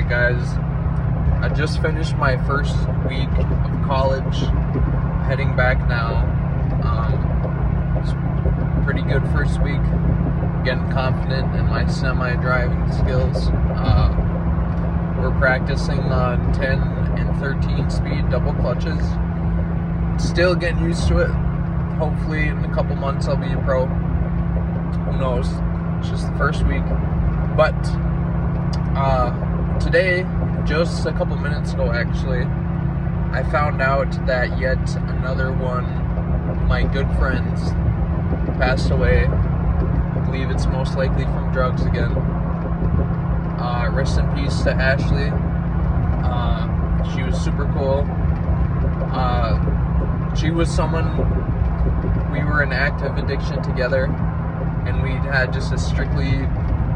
guys. I just finished my first week of college, heading back now. It's a pretty good first week, getting confident in my semi-driving skills. We're practicing on 10 and 13 speed double clutches. Still getting used to it. Hopefully in a couple months I'll be a pro. Who knows? It's just the first week. But today, just a couple minutes ago actually, I found out that yet another one of my good friends passed away. I believe it's most likely from drugs again. Rest in peace to Ashley. She was super cool. She was someone, we were in active addiction together, and we had just a strictly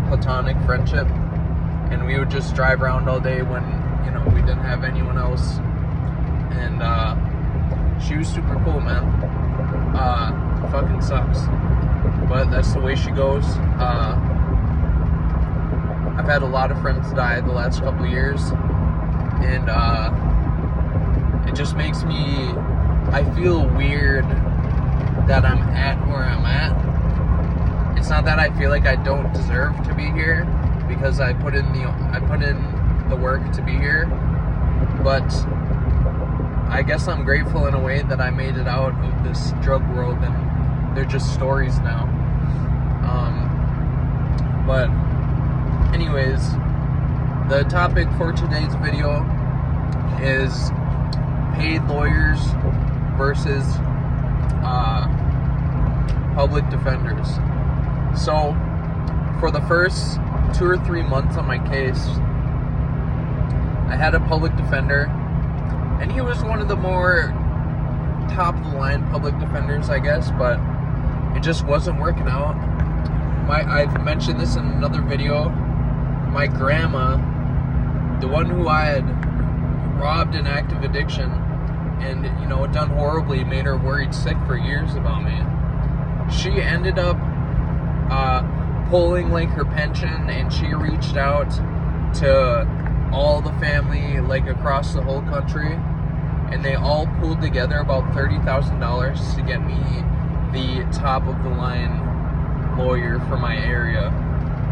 platonic friendship, and we would just drive around all day when, you know, we didn't have anyone else, and she was super cool, man. It fucking sucks, but that's the way she goes. I've had a lot of friends die the last couple of years, and it just makes me, I feel weird that I'm at where I'm at. It's not that I feel like I don't deserve to be here, because I put in the work to be here, but I guess I'm grateful in a way that I made it out of this drug world, and they're just stories now. But anyways, the topic for today's video is paid lawyers versus public defenders. So for the first 2 or 3 months on my case, I had a public defender, and he was one of the more top of the line public defenders, I guess, but it just wasn't working out. I've mentioned this in another video. My grandma, the one who I had robbed in active addiction and, you know, done horribly, made her worried sick for years about me, she ended up pulling like her pension, and she reached out to all the family like across the whole country, and they all pulled together about $30,000 to get me the top of the line lawyer for my area.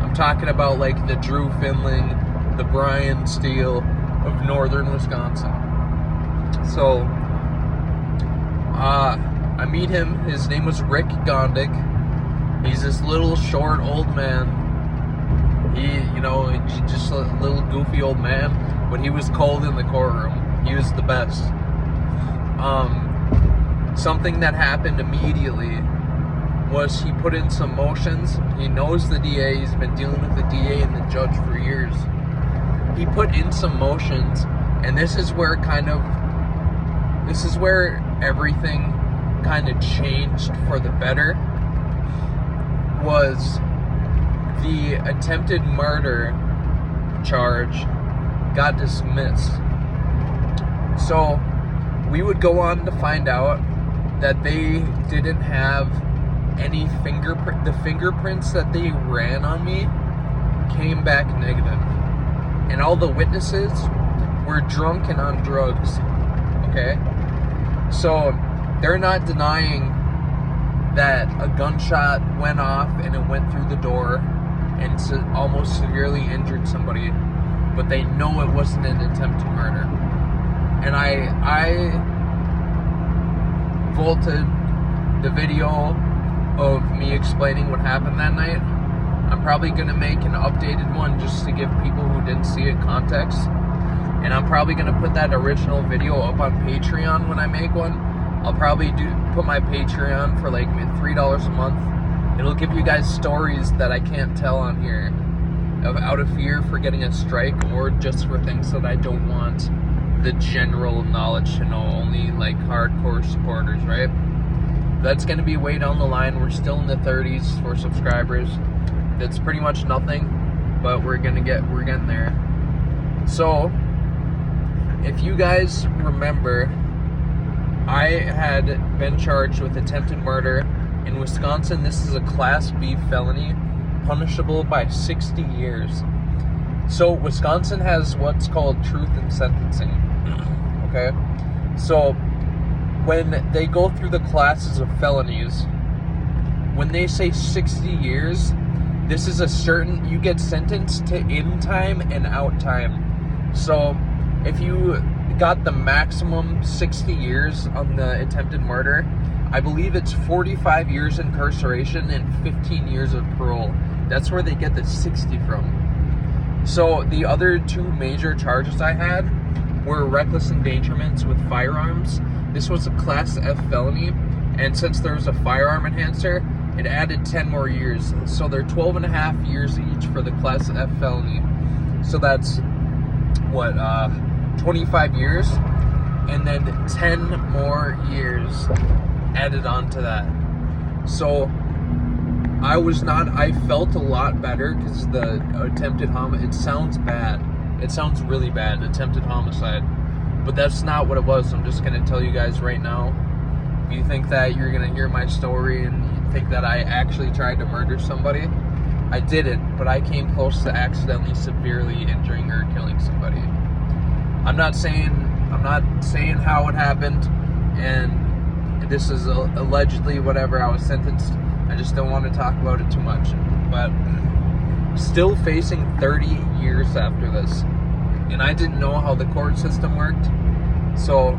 I'm talking about like the Drew Finling, the Brian Steele of northern Wisconsin. So I meet him. His name was Rick Gondik. He's this little short old man. He's just a little goofy old man, but he was cold in the courtroom. He was the best. Something that happened immediately was he put in some motions. He knows the DA. He's been dealing with the DA and the judge for years. He put in some motions, and this is where everything kind of changed for the better. Was the attempted murder charge got dismissed. So we would go on to find out that they didn't have any the fingerprints that they ran on me came back negative, and all the witnesses were drunk and on drugs. Okay, so they're not denying that a gunshot went off and it went through the door and almost severely injured somebody, but they know it wasn't an attempted murder. And I vaulted the video of me explaining what happened that night. I'm probably going to make an updated one just to give people who didn't see it context. And I'm probably going to put that original video up on Patreon when I make one. I'll probably put my Patreon for like $3 a month. It'll give you guys stories that I can't tell on here, out of fear for getting a strike, or just for things that I don't want the general knowledge to know, only like hardcore supporters, right? That's going to be way down the line. We're still in the 30s for subscribers. That's pretty much nothing, but we're getting there. So if you guys remember, I had been charged with attempted murder. In Wisconsin, this is a Class B felony, punishable by 60 years. So Wisconsin has what's called truth in sentencing. Okay? So when they go through the classes of felonies, when they say 60 years, this is a certain, you get sentenced to in time and out time. So if you got the maximum 60 years on the attempted murder, I believe it's 45 years incarceration and 15 years of parole. That's where they get the 60 from. So the other two major charges I had were reckless endangerments with firearms. This was a Class F felony, and since there was a firearm enhancer, it added 10 more years. So they're 12 and a half years each for the Class F felony. So that's, what, 25 years? And then 10 more years added on to that. So I felt a lot better because the attempted homicide, it sounds bad. It sounds really bad, attempted homicide. But that's not what it was. I'm just going to tell you guys right now. If you think that you're going to hear my story and you think that I actually tried to murder somebody, I didn't, but I came close to accidentally severely injuring or killing somebody. I'm not saying how it happened, and this is allegedly whatever I was sentenced. I just don't want to talk about it too much. But still facing 30 years after this. And I didn't know how the court system worked. So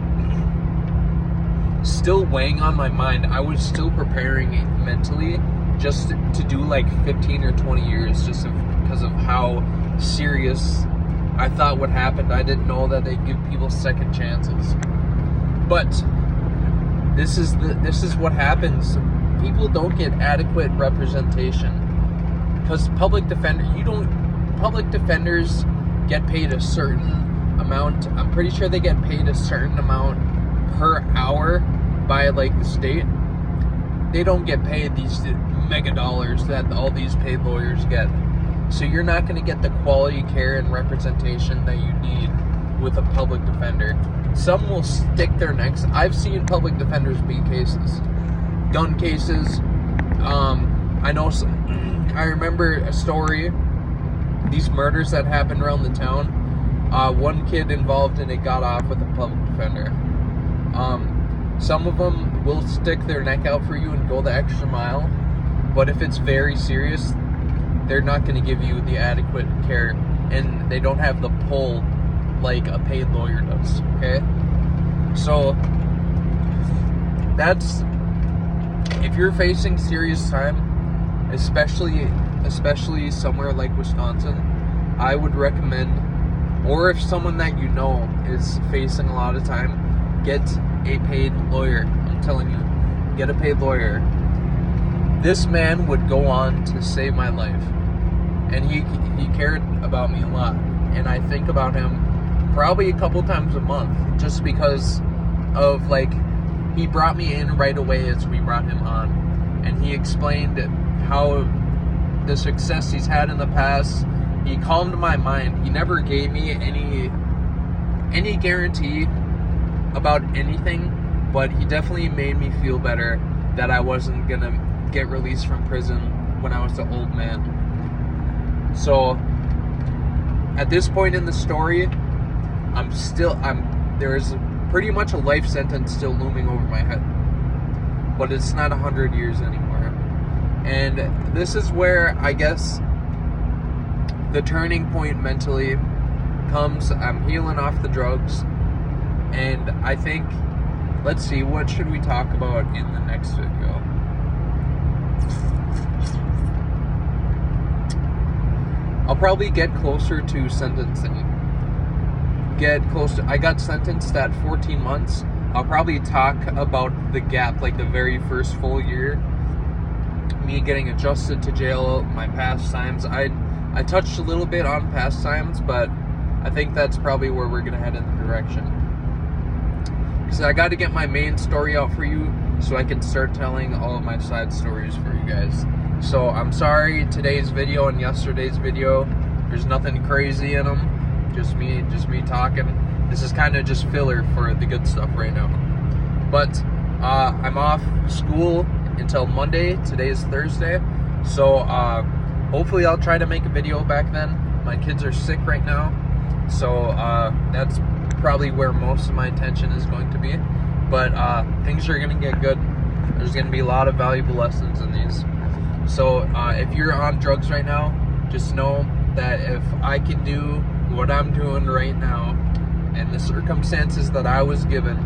still weighing on my mind. I was still preparing mentally just to do like 15 or 20 years just because of how serious I thought what happened. I didn't know that they give people second chances. But this is what happens. People don't get adequate representation because public defenders get paid a certain amount. I'm pretty sure they get paid a certain amount per hour by like the state. They don't get paid these mega dollars that all these paid lawyers get. So you're not going to get the quality care and representation that you need with a public defender. Some will stick their necks. I've seen public defenders beat cases, gun cases. I remember a story, these murders that happened around the town. One kid involved in it got off with a public defender. Some of them will stick their neck out for you and go the extra mile, but if it's very serious, they're not going to give you the adequate care, and they don't have the pull like a paid lawyer does. Okay, so that's, if you're facing serious time, especially somewhere like Wisconsin, I would recommend, or if someone that you know is facing a lot of time, get a paid lawyer. I'm telling you, get a paid lawyer. This man would go on to save my life, and he cared about me a lot, and I think about him probably a couple times a month, just because of, like, he brought me in right away as we brought him on, and he explained how the success he's had in the past. He calmed my mind. He never gave me any guarantee about anything, but he definitely made me feel better that I wasn't gonna get released from prison when I was an old man. So at this point in the story, there's pretty much a life sentence still looming over my head, but it's not 100 years anymore. And this is where I guess the turning point mentally comes. I'm healing off the drugs, and I think, let's see, what should we talk about in the next video? I'll probably get closer to sentencing. I got sentenced at 14 months. I'll probably talk about the gap, like the very first full year, me getting adjusted to jail, my pastimes. I touched a little bit on pastimes, but I think that's probably where we're gonna head in the direction. Because I got to get my main story out for you so I can start telling all of my side stories for you guys. So I'm sorry, today's video and yesterday's video, there's nothing crazy in them. Just me talking. This is kind of just filler for the good stuff right now. But I'm off school until Monday. Today is Thursday. So hopefully I'll try to make a video back then. My kids are sick right now, so that's probably where most of my attention is going to be. But things are gonna get good. There's gonna be a lot of valuable lessons in these. So if you're on drugs right now, just know that if I can do what I'm doing right now and the circumstances that I was given,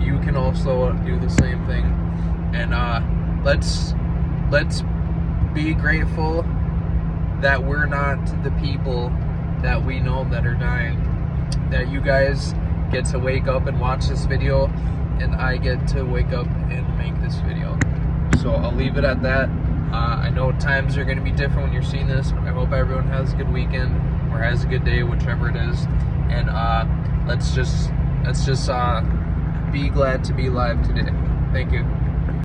you can also do the same thing. And let's be grateful that we're not the people that we know that are dying. That you guys get to wake up and watch this video, and I get to wake up and make this video. So I'll leave it at that. I know times are going to be different when you're seeing this. I hope everyone has a good weekend or has a good day, whichever it is. And let's just be glad to be alive today. Thank you.